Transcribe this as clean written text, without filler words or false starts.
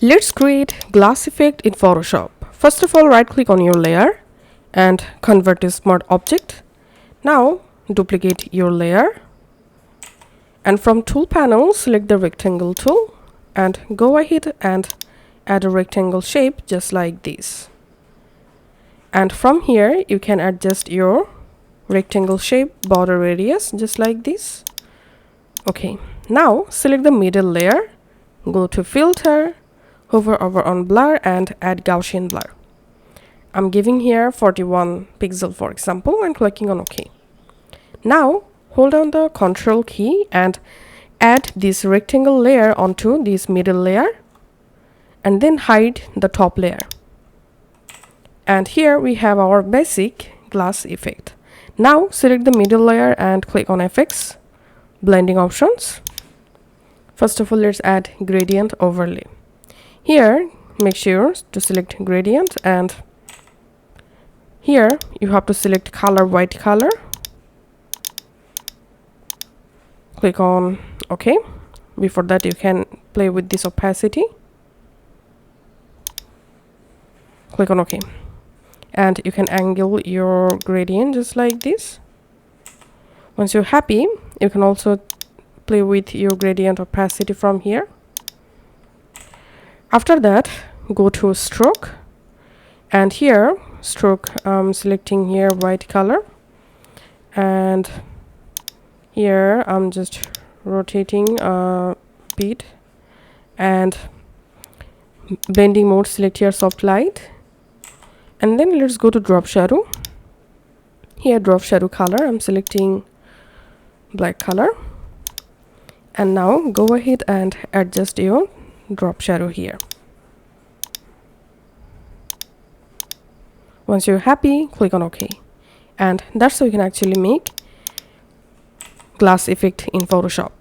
Let's create glass effect in Photoshop. First of all, right click on your layer and convert to smart object. Now duplicate your layer and from tool panel select the rectangle tool and go ahead and add a rectangle shape just like this. And from here you can adjust your rectangle shape border radius just like this. Okay, now select the middle layer, go to filter, hover over on blur and add Gaussian blur. I'm giving here 41 pixel for example and clicking on OK. Now hold down the Control key and add this rectangle layer onto this middle layer and then hide the top layer. And here we have our basic glass effect. Now select the middle layer and click on FX, blending options. First of all, let's add gradient overlay. Here make sure to select gradient and here you have to select color white color. Click on OK. Before that you can play with this opacity. Click on OK. And you can angle your gradient just like this. Once you're happy, you can also play with your gradient opacity from here. After that, go to stroke and here stroke, selecting here white color and here I'm just rotating a bit and blending mode, select here soft light. And then let's go to drop shadow. Here drop shadow color, I'm selecting black color. And now go ahead and adjust your drop shadow here. Once you're happy, click on OK. And that's how you can actually make glass effect in Photoshop.